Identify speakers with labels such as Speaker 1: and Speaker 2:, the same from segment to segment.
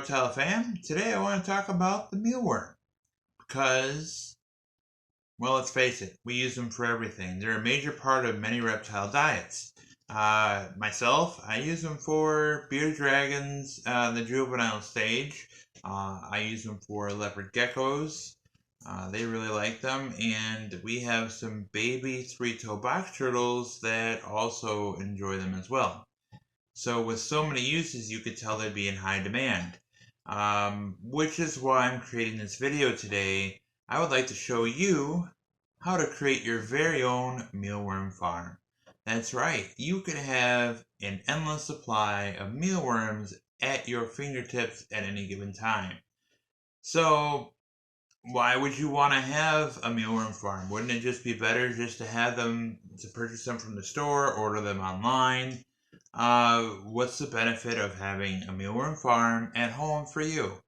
Speaker 1: Reptile Fam. Today I want to talk about the mealworm because, well, let's face it, we use them for everything. They're a major part of many reptile diets. Myself, I use them for bearded dragons in the juvenile stage. I use them for leopard geckos. They really like them, and we have some baby three-toe box turtles that also enjoy them as well. So with so many uses, you could tell they'd be in high demand. Which is why I'm creating this video today. I would like to show you how to create your very own mealworm farm. That's right, you could have an endless supply of mealworms at your fingertips at any given time. So why would you want to have a mealworm farm? Wouldn't it just be better just to have them, to purchase them from the store, order them online? What's the benefit of having a mealworm farm at home for you?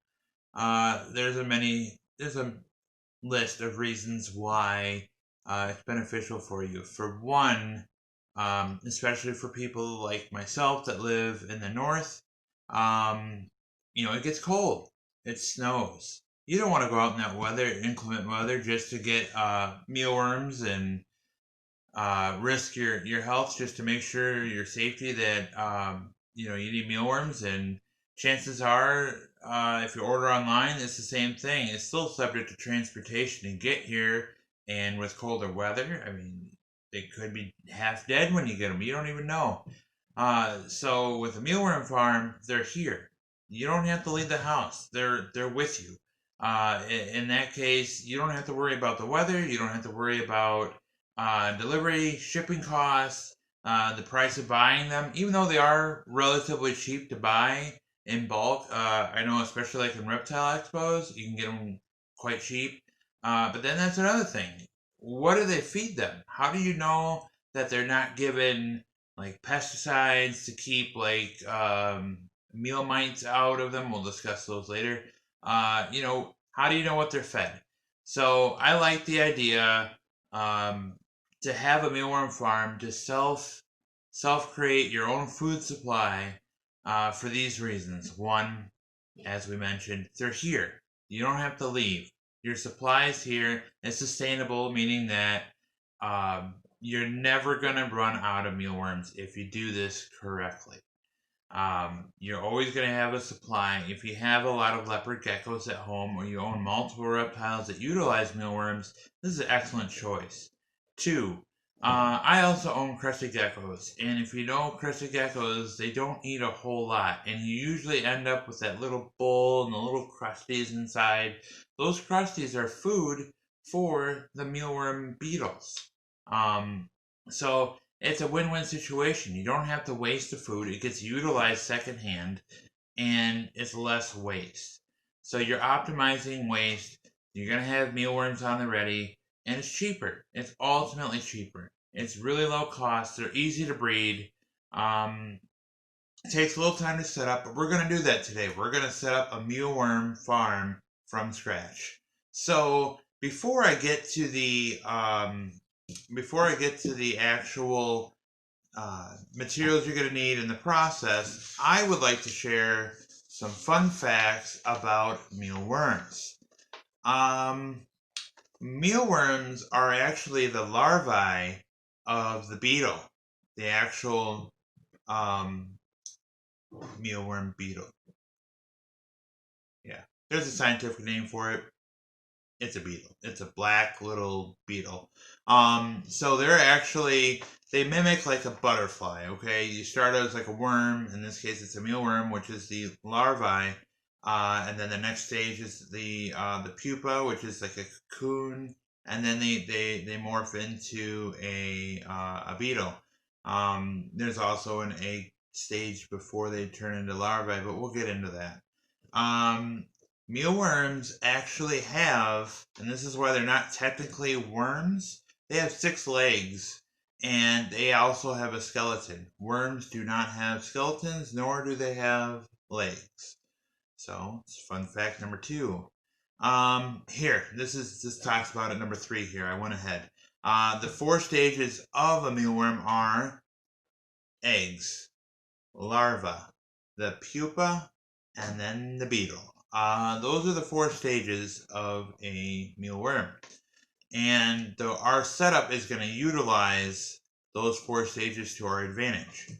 Speaker 1: There's a list of reasons why it's beneficial for you. For one, especially for people like myself that live in the north, um, it gets cold. It snows. You don't want to go out in that weather, inclement weather, just to get mealworms and risk your health just to make sure your safety that you need mealworms. And chances are, if you order online, it's the same thing. It's still subject to transportation to get here, and with colder weather, I mean, they could be half dead when you get them. You don't even know. So with a mealworm farm, they're here. You don't have to leave the house. They're with you. In that case, you don't have to worry about the weather. You don't have to worry about delivery, shipping costs, the price of buying them, even though they are relatively cheap to buy in bulk. I know, especially like in reptile expos, you can get them quite cheap. But then that's another thing. What do they feed them? How do you know that they're not given like pesticides to keep like meal mites out of them? We'll discuss those later. How do you know what they're fed? So I like the idea um, to have a mealworm farm to self create your own food supply for these reasons. One, as we mentioned, they're here. You don't have to leave. Your supply is here. It's sustainable, meaning that you're never going to run out of mealworms if you do this correctly. You're always going to have a supply. If you have a lot of leopard geckos at home or you own multiple reptiles that utilize mealworms, this is an excellent choice. Two, I also own crested geckos, and if you know crested geckos, they don't eat a whole lot, and you usually end up with that little bowl and the little crusties inside. Those crusties are food for the mealworm beetles. Um, so it's a win-win situation. You don't have to waste the food; it gets utilized secondhand, and it's less waste. So you're optimizing waste. You're gonna have mealworms on the ready, and it's cheaper. It's ultimately cheaper. It's really low cost. They're easy to breed. Um, it takes a little time to set up, but we're gonna do that today. We're gonna set up a mealworm farm from scratch. So before I get to the actual materials you're going to need in the process, I would like to share some fun facts about mealworms. Um, Mealworms are actually the larvae of the beetle, the actual um, mealworm beetle. Yeah, there's a scientific name for it. It's a beetle. It's a black little beetle. So they mimic like a butterfly. Okay, you start out as like a worm. In this case, it's a mealworm, which is the larvae, and then the next stage is the pupa, which is like a cocoon, and then they morph into a beetle. There's also an egg stage before they turn into larvae, but we'll get into that. Um, Mealworms actually have, and this is why they're not technically worms, they have 6 legs and they also have a skeleton. Worms do not have skeletons, nor do they have legs. So, it's fun fact number 2. This talks about it number 3 here. I went ahead. The 4 stages of a mealworm are eggs, larva, the pupa, and then the beetle. Those are the 4 stages of a mealworm. And our setup is going to utilize those 4 stages to our advantage.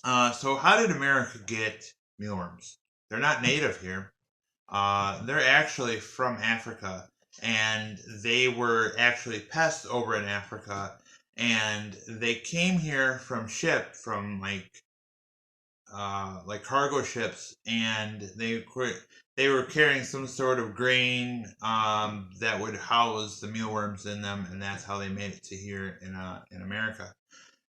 Speaker 1: So how did America get mealworms? They're not native here. They're actually from Africa, and they were actually pests over in Africa, and they came here from like cargo ships, and they were carrying some sort of grain that would house the mealworms in them, and that's how they made it to here in America.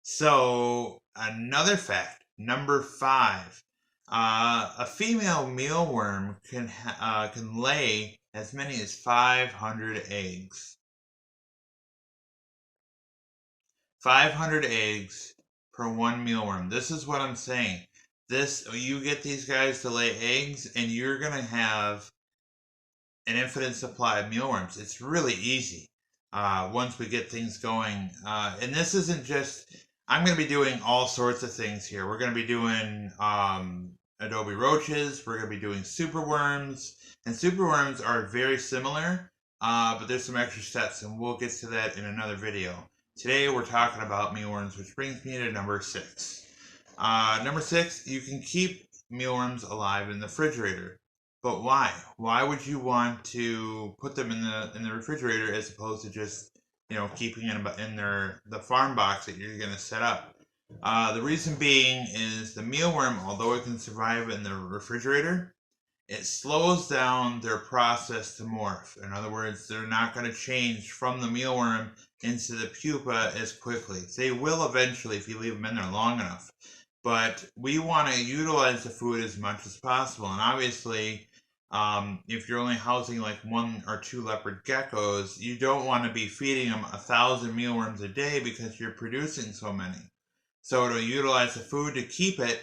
Speaker 1: So another fact, number 5, a female mealworm can lay as many as 500 eggs. 500 eggs per one mealworm. This is what I'm saying. You get these guys to lay eggs, and you're gonna have an infinite supply of mealworms. It's really easy once we get things going. And this isn't just. I'm going to be doing all sorts of things here. We're going to be doing Adobe roaches. We're going to be doing superworms. And superworms are very similar, but there's some extra steps, and we'll get to that in another video. Today we're talking about mealworms, which brings me to number 6. Number 6, you can keep mealworms alive in the refrigerator. But why? Why would you want to put them in the refrigerator as opposed to just keeping them in the farm box that you're going to set up? The reason being is the mealworm, although it can survive in the refrigerator, it slows down their process to morph. In other words, they're not going to change from the mealworm into the pupa as quickly. They will eventually if you leave them in there long enough. But we want to utilize the food as much as possible. And obviously, if you're only housing like 1 or 2 leopard geckos, you don't want to be feeding them 1,000 mealworms a day because you're producing so many. So to utilize the food to keep it,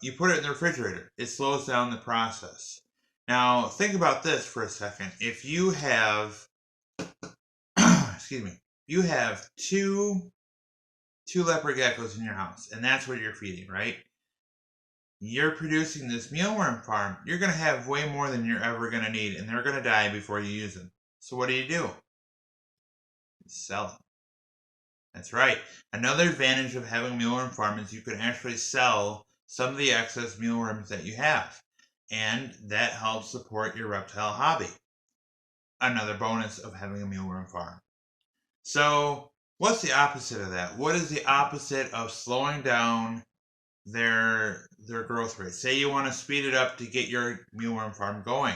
Speaker 1: you put it in the refrigerator. It slows down the process. Now, think about this for a second. If you have, excuse me, you have two leopard geckos in your house, and that's what you're feeding, right? You're producing this mealworm farm. You're going to have way more than you're ever going to need, and they're going to die before you use them. So what do? You sell them. That's right. Another advantage of having a mealworm farm is you can actually sell some of the excess mealworms that you have, and that helps support your reptile hobby. Another bonus of having a mealworm farm. So what's the opposite of that? What is the opposite of slowing down their growth rate? Say you want to speed it up to get your mealworm farm going.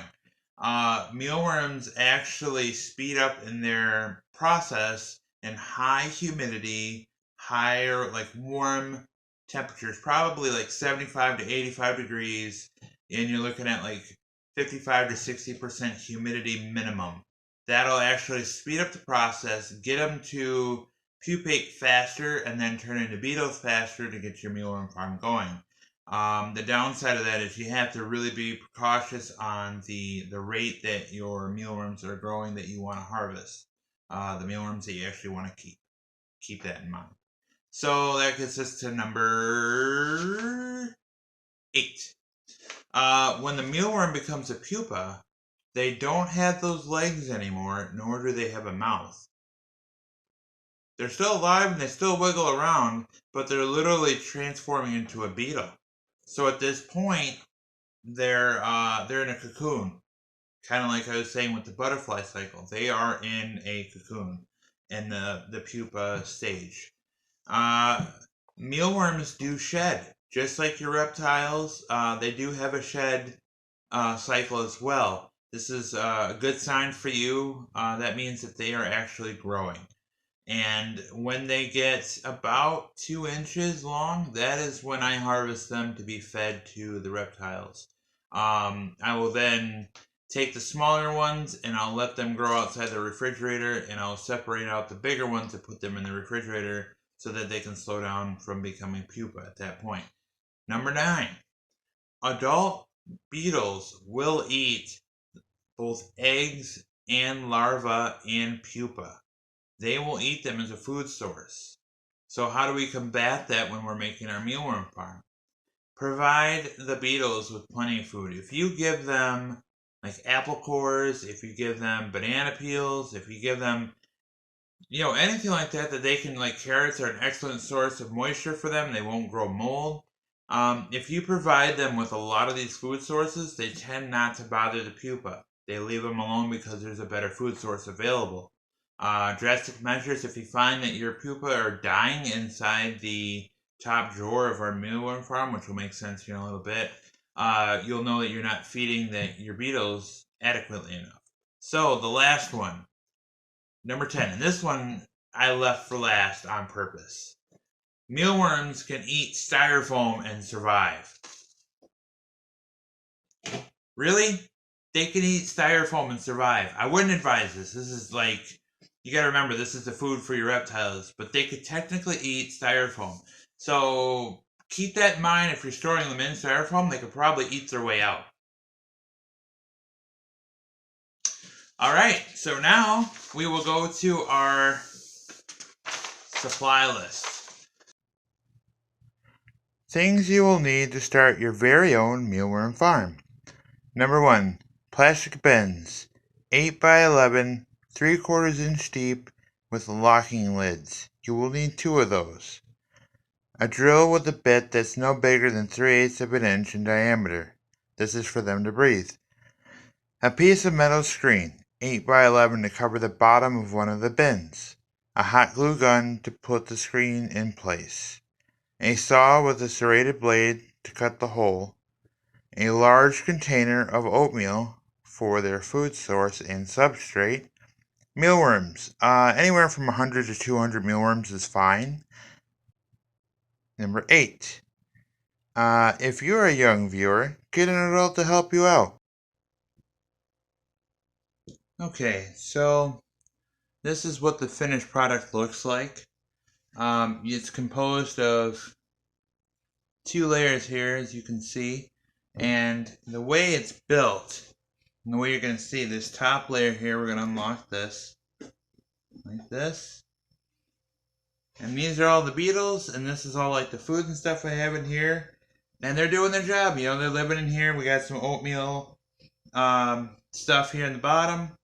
Speaker 1: Mealworms actually speed up in their process in high humidity, higher like warm temperatures, probably like 75 to 85 degrees, and you're looking at like 55 to 60% humidity minimum. That'll actually speed up the process, get them to pupate faster, and then turn into beetles faster to get your mealworm farm going. The downside of that is you have to really be cautious on the rate that your mealworms are growing that you want to harvest. The mealworms that you actually want to keep. Keep that in mind. So that gets us to number 8. When the mealworm becomes a pupa, they don't have those legs anymore, nor do they have a mouth. They're still alive and they still wiggle around, but they're literally transforming into a beetle. So at this point, they're in a cocoon, kind of like I was saying with the butterfly cycle. They are in a cocoon in the pupa stage. Mealworms do shed, just like your reptiles. They do have a shed cycle as well. This is a good sign for you. That means that they are actually growing. And when they get about 2 inches long, that is when I harvest them to be fed to the reptiles. I will then take the smaller ones and I'll let them grow outside the refrigerator, and I'll separate out the bigger ones and put them in the refrigerator so that they can slow down from becoming pupa at that point. Number 9, adult beetles will eat both eggs and larvae and pupa. They will eat them as a food source. So how do we combat that when we're making our mealworm farm? provide the beetles with plenty of food. If you give them like apple cores, if you give them banana peels, if you give them, anything like that they can, like carrots are an excellent source of moisture for them. They won't grow mold. If you provide them with a lot of these food sources, they tend not to bother the pupa. They leave them alone because there's a better food source available. Drastic measures: if you find that your pupa are dying inside the top drawer of our mealworm farm, which will make sense here in a little bit, you'll know that you're not feeding your beetles adequately enough. So the last one, number 10, and this one I left for last on purpose. Mealworms can eat styrofoam and survive. Really? They can eat styrofoam and survive. I wouldn't advise this. This is like, you gotta remember, this is the food for your reptiles, but they could technically eat styrofoam. So keep that in mind. If you're storing them in styrofoam, they could probably eat their way out. Alright, so now we will go to our supply list. Things you will need to start your very own mealworm farm. Number 1, plastic bins, 8 by 11, 3/4 inch deep with locking lids. You will need 2 of those. A drill with a bit that's no bigger than 3/8 of an inch in diameter. This is for them to breathe. A piece of metal screen, 8 by 11, to cover the bottom of one of the bins. A hot glue gun to put the screen in place. A saw with a serrated blade to cut the hole. A large container of oatmeal for their food source and substrate. Mealworms. Anywhere from 100 to 200 mealworms is fine. Number 8. If you're a young viewer, get an adult to help you out. Okay, so this is what the finished product looks like. It's composed of 2 layers here, as you can see, and the way it's built, and the way you're going to see this top layer here, we're going to unlock this like this, and these are all the beetles, and this is all like the food and stuff I have in here, and they're doing their job. They're living in here. We got some oatmeal stuff here in the bottom,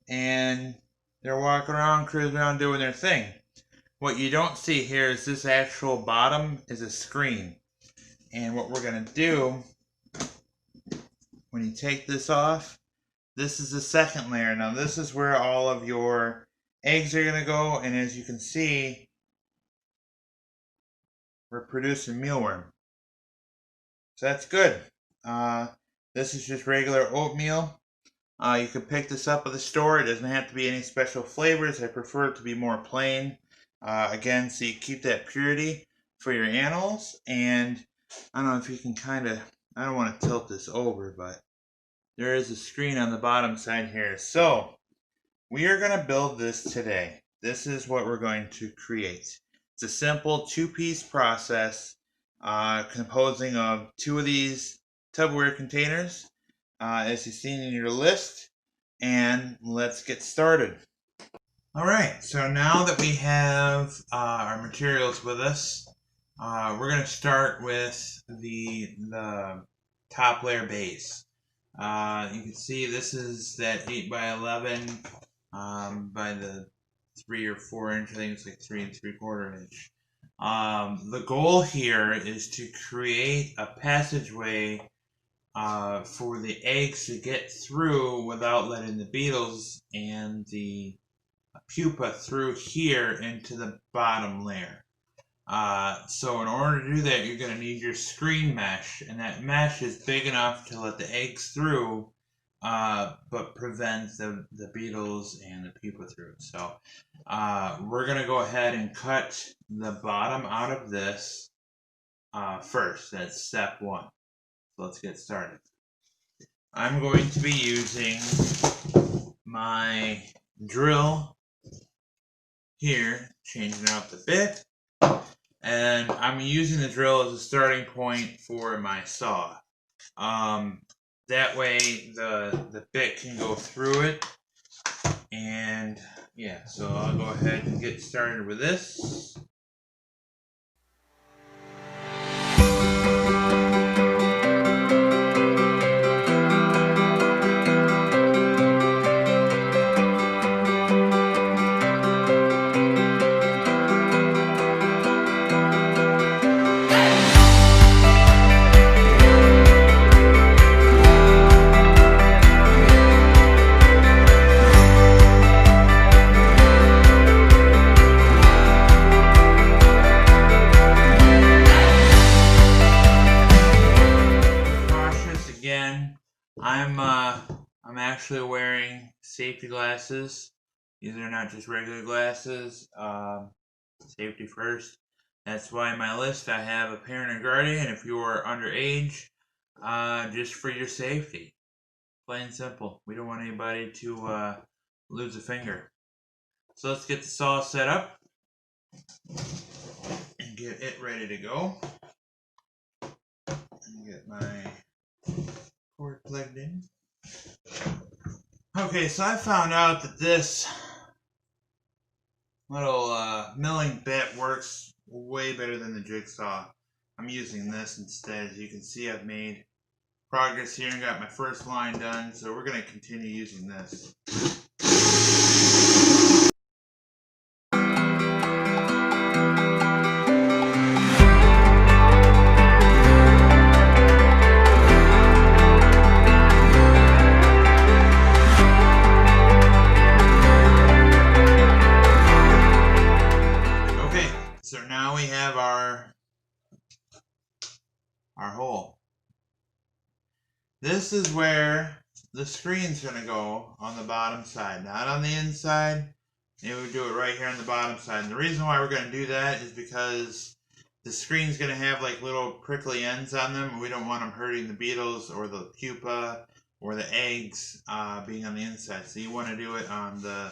Speaker 1: and they're walking around, cruising around, doing their thing. What you don't see here is this actual bottom is a screen. And what we're going to do, when you take this off, this is the second layer. Now this is where all of your eggs are going to go. And as you can see, we're producing mealworm. So that's good. This is just regular oatmeal. You can pick this up at the store. It doesn't have to be any special flavors. I prefer it to be more plain. Again, so you keep that purity for your animals. And I don't know if you can I don't want to tilt this over, but there is a screen on the bottom side here. So we are going to build this today. This is what we're going to create. It's a simple 2-piece process composing of 2 of these Tupperware containers, as you've seen in your list. And let's get started. Alright, so now that we have our materials with us, we're going to start with the top layer base. You can see this is that 8 by 11 by the 3 or 4 inch. I think it's like 3 3/4 inch. The goal here is to create a passageway for the eggs to get through without letting the beetles and the pupa through here into the bottom layer. So in order to do that, you're going to need your screen mesh, and that mesh is big enough to let the eggs through, but prevent the beetles and the pupa through. So we're going to go ahead and cut the bottom out of this first. That's step 1. So let's get started. I'm going to be using my drill here, changing out the bit, and I'm using the drill as a starting point for my saw. That way the bit can go through it, and yeah, so I'll go ahead and get started with this. I'm actually wearing safety glasses. These are not just regular glasses. Safety first. That's why in my list I have a parent or guardian if you are underage, just for your safety. Plain and simple. We don't want anybody to lose a finger. So let's get the saw set up and get it ready to go. And get my cord plugged in. Okay, so I found out that this little milling bit works way better than the jigsaw. I'm using this instead. As you can see, I've made progress here and got my first line done, so we're going to continue using this. Okay, so now we have our hole. This is where the screen's going to go on the bottom side, not on the inside. And we do it right here on the bottom side. And the reason why we're going to do that is because the screen's going to have like little prickly ends on them. And we don't want them hurting the beetles or the pupa or the eggs being on the inside. So you want to do it on the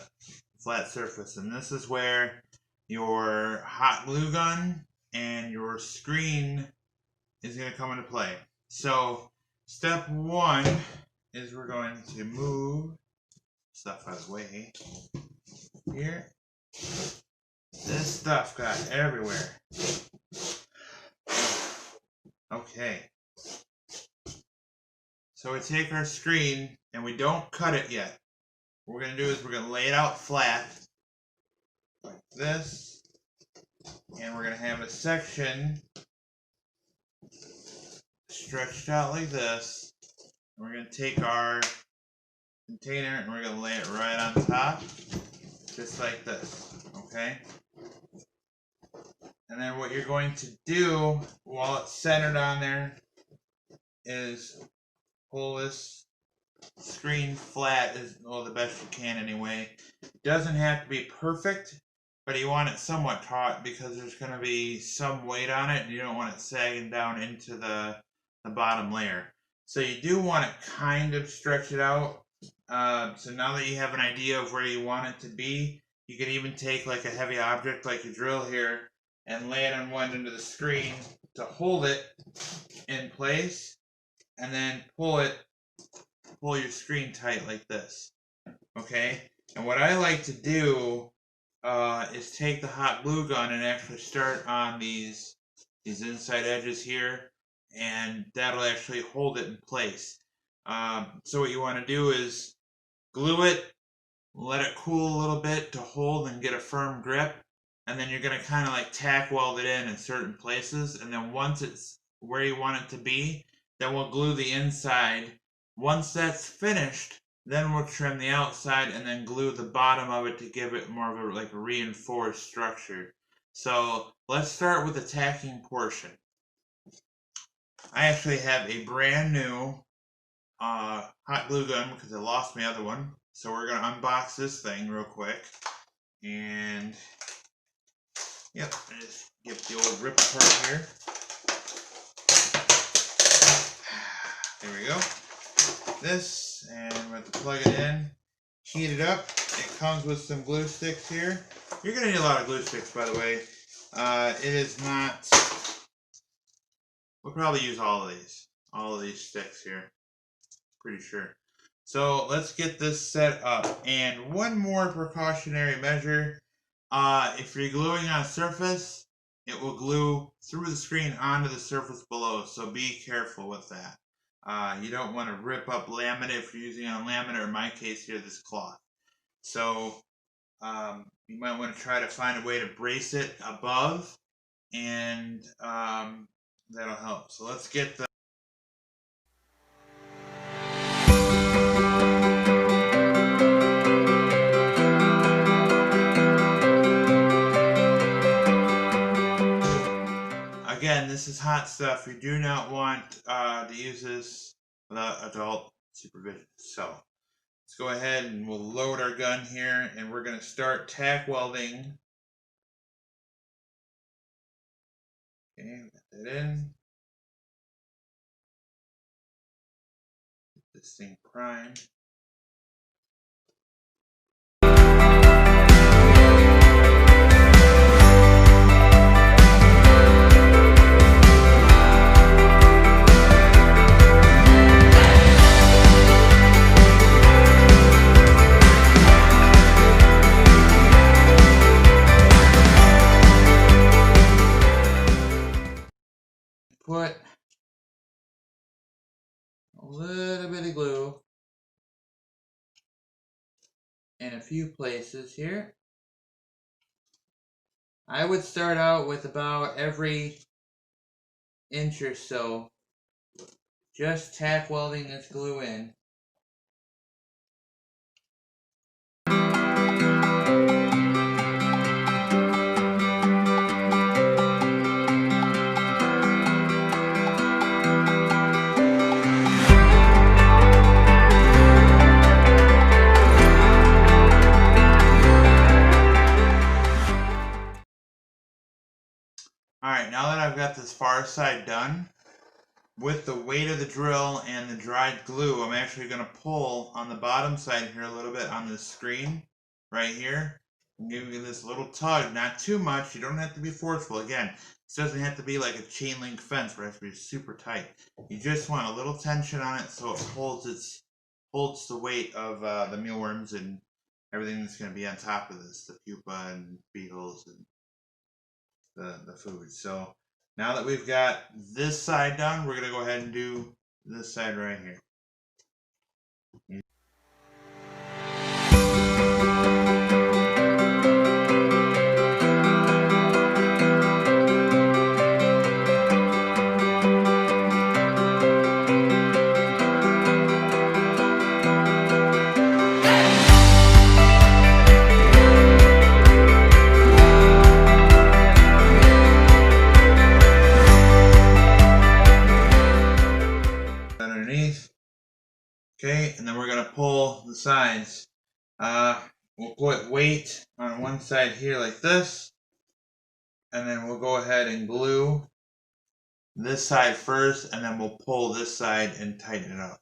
Speaker 1: flat surface. And this is where your hot glue gun and your screen is going to come into play. So step one is we're going to move stuff out of the way here. This stuff got everywhere. Okay. So we take our screen and we don't cut it yet. What we're going to do is we're going to lay it out flat like this. And we're going to have a section stretched out like this. We're going to take our container and we're going to lay it right on top, just like this, okay? And then what you're going to do while it's centered on there is pull this screen flat as well, the best you can anyway. It doesn't have to be perfect, but you want it somewhat taut because there's going to be some weight on it and you don't want it sagging down into the bottom layer. So you do want to kind of stretch it out. So now that you have an idea of where you want it to be, you can even take like a heavy object like a drill here and lay it on one end of the screen to hold it in place, and then pull your screen tight like this. Okay? And what I like to do is take the hot glue gun and actually start on these inside edges here, and that'll actually hold it in place. So what you want to do is glue it, let it cool a little bit to hold and get a firm grip, and then you're going to kind of like tack weld it in certain places, and then once it's where you want it to be, then we'll glue the inside. Once that's finished, then we'll trim the outside and then glue the bottom of it to give it more of a like a reinforced structure. So let's start with the tacking portion. I actually have a brand new hot glue gun because I lost my other one. So we're going to unbox this thing real quick. And yep, I just get the old rip apart here. There we go. This, and we're going to plug it in, heat it up. It comes with some glue sticks here. You're going to need a lot of glue sticks, by the way. It is not... We'll probably use all of these sticks here, pretty sure. So let's get this set up. And one more precautionary measure, if you're gluing on a surface, it will glue through the screen onto the surface below, so be careful with that. You don't want to rip up laminate if you're using on laminate, or in my case here, this cloth. So you might want to try to find a way to brace it above, and that'll help. So let's get the Again, this is hot stuff. You do not want to use this without adult supervision. So let's go ahead and we'll load our gun here, and we're going to start tack welding. Okay, got that in. Get this thing primed. Put a little bit of glue in a few places here. I would start out with about every inch or so, just tack welding this glue in. Alright, now that I've got this far side done, with the weight of the drill and the dried glue, I'm actually going to pull on the bottom side here a little bit on this screen, right here. I'm giving you this little tug, not too much, you don't have to be forceful. Again, this doesn't have to be like a chain link fence where it has to be super tight. You just want a little tension on it so it holds the weight of the mealworms and everything that's going to be on top of this, the pupa and beetles and the food. So now that we've got this side done, we're going to go ahead and do this side right here. Okay, and then we're going to pull the sides. We'll put weight on one side here like this, and then we'll go ahead and glue this side first, and then we'll pull this side and tighten it up.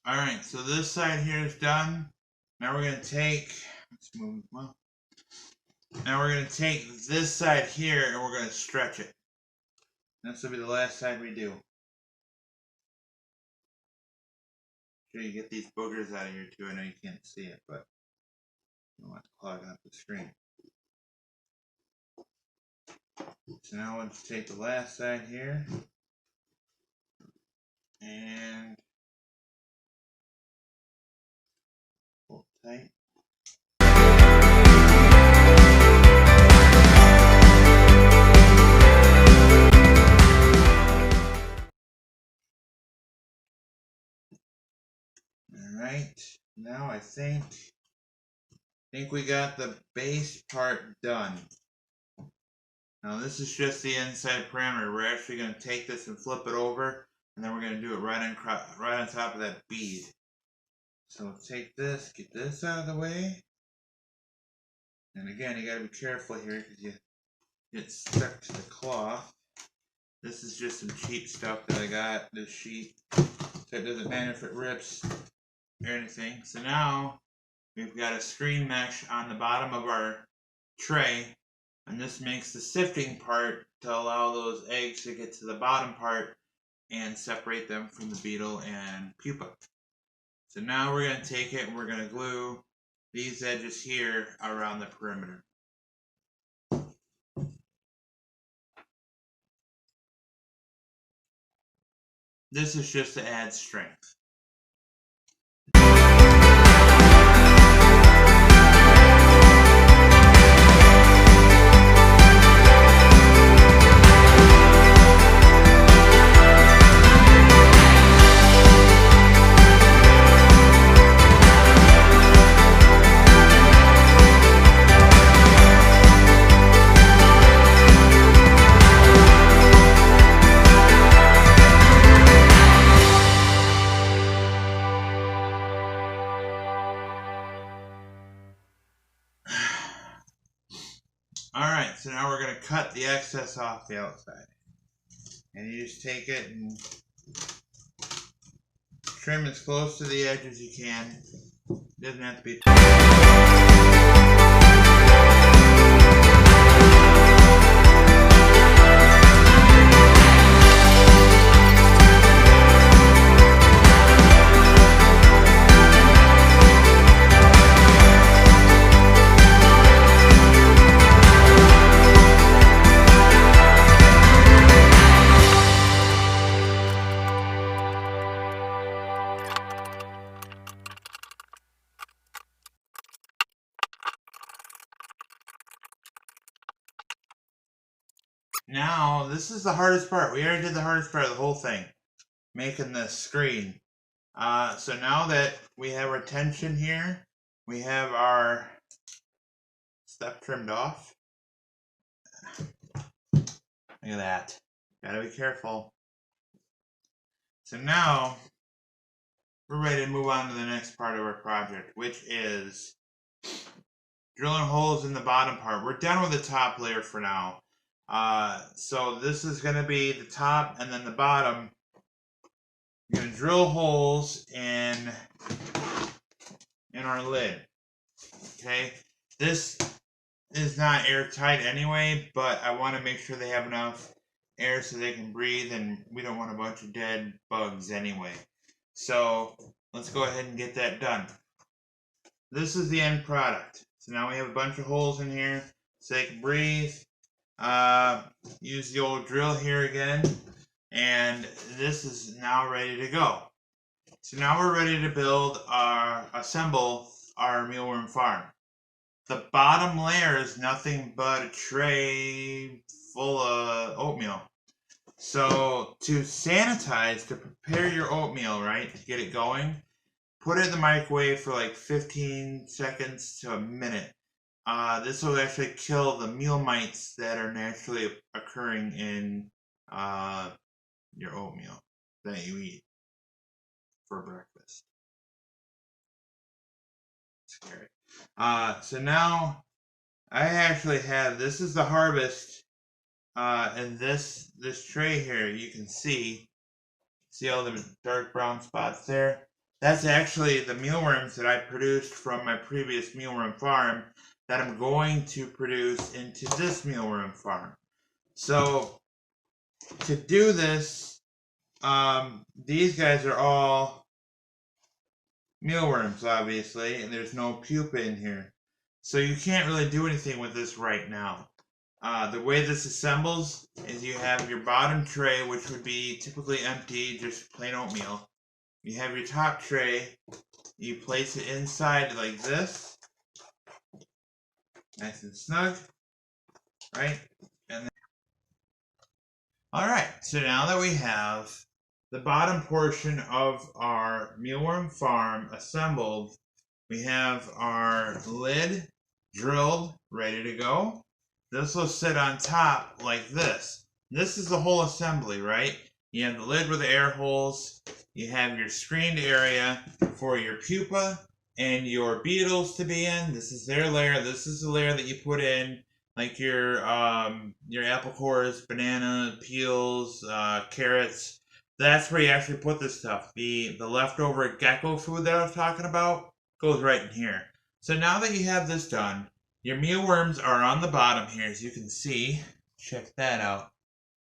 Speaker 1: Alright, so this side here is done. Now we're going to take, now we're going to take this side here and we're going to stretch it. This will be the last side we do. Make sure you get these boogers out of here too. I know you can't see it, but I don't want to clog up the screen. So now let's take the last side here and pull tight. Alright, now I think we got the base part done. Now this is just the inside parameter. We're actually going to take this and flip it over, and then we're going to do it right on top of that bead. So take this, get this out of the way. And again, you got to be careful here because you get stuck to the cloth. This is just some cheap stuff that I got, this sheet. So it doesn't matter if it rips or anything. So now we've got a screen mesh on the bottom of our tray, and this makes the sifting part to allow those eggs to get to the bottom part and separate them from the beetle and pupa. So now we're going to take it and we're going to glue these edges here around the perimeter. This is just to add strength. Alright, so now we're going to cut the excess off the outside. And you just take it and trim as close to the edge as you can. Doesn't have to be Now, this is the hardest part. We already did the hardest part of the whole thing, making the screen. So now that we have our tension here, we have our stuff trimmed off. Look at that. Gotta be careful. So now, we're ready to move on to the next part of our project, which is drilling holes in the bottom part. We're done with the top layer for now. So this is going to be the top, and then the bottom. We're going to drill holes in our lid. Okay, this is not airtight anyway, but I want to make sure they have enough air so they can breathe, and we don't want a bunch of dead bugs anyway. So let's go ahead and get that done. This is the end product. So now we have a bunch of holes in here so they can breathe. Use the old drill here again, and this is now ready to go. So now we're ready to assemble our mealworm farm. The bottom layer is nothing but a tray full of oatmeal. So to sanitize, to prepare your oatmeal, right, to get it going, put it in the microwave for like 15 seconds to a minute. This will actually kill the meal mites that are naturally occurring in your oatmeal that you eat for breakfast. Scary. So now I actually have, this is the harvest, and this tray here, you can see all the dark brown spots there? That's actually the mealworms that I produced from my previous mealworm farm that I'm going to produce into this mealworm farm. So to do this, these guys are all mealworms, obviously, and there's no pupa in here. So you can't really do anything with this right now. The way this assembles is you have your bottom tray, which would be typically empty, just plain oatmeal. You have your top tray, you place it inside like this, nice and snug, right? And then, all right, so now that we have the bottom portion of our mealworm farm assembled, we have our lid drilled, ready to go. This will sit on top like this. This is the whole assembly, right? You have the lid with the air holes. You have your screened area for your pupa and your beetles to be in. This is their layer. This is the layer that you put in, like your apple cores, banana peels, carrots. That's where you actually put this stuff. The leftover gecko food that I was talking about goes right in here. So now that you have this done, your mealworms are on the bottom here, as you can see. Check that out.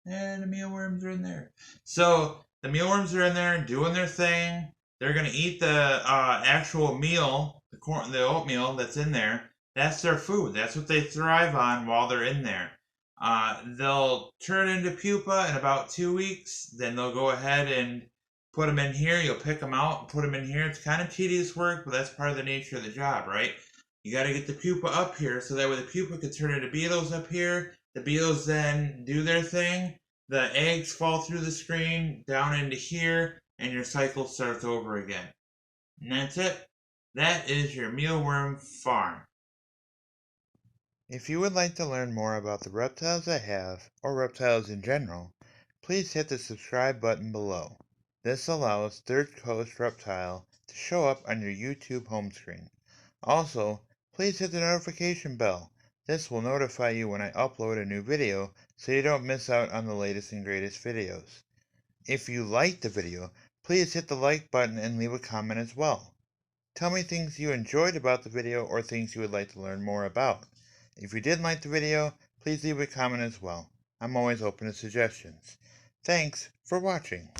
Speaker 1: And the mealworms are in there. So the mealworms are in there doing their thing. They're going to eat the actual meal, the oatmeal that's in there. That's their food. That's what they thrive on while they're in there. They'll turn into pupa in about 2 weeks. Then they'll go ahead and put them in here. You'll pick them out and put them in here. It's kind of tedious work, but that's part of the nature of the job, right? You got to get the pupa up here so that way the pupa can turn into beetles up here. The beetles then do their thing. The eggs fall through the screen down into here, and your cycle starts over again. And that's it. That is your mealworm farm. If you would like to learn more about the reptiles I have, or reptiles in general, please hit the subscribe button below. This allows Third Coast Reptile to show up on your YouTube home screen. Also, please hit the notification bell This will notify you when I upload a new video so you don't miss out on the latest and greatest videos. If you liked the video, please hit the like button and leave a comment as well. Tell me things you enjoyed about the video or things you would like to learn more about. If you did like the video, please leave a comment as well. I'm always open to suggestions. Thanks for watching.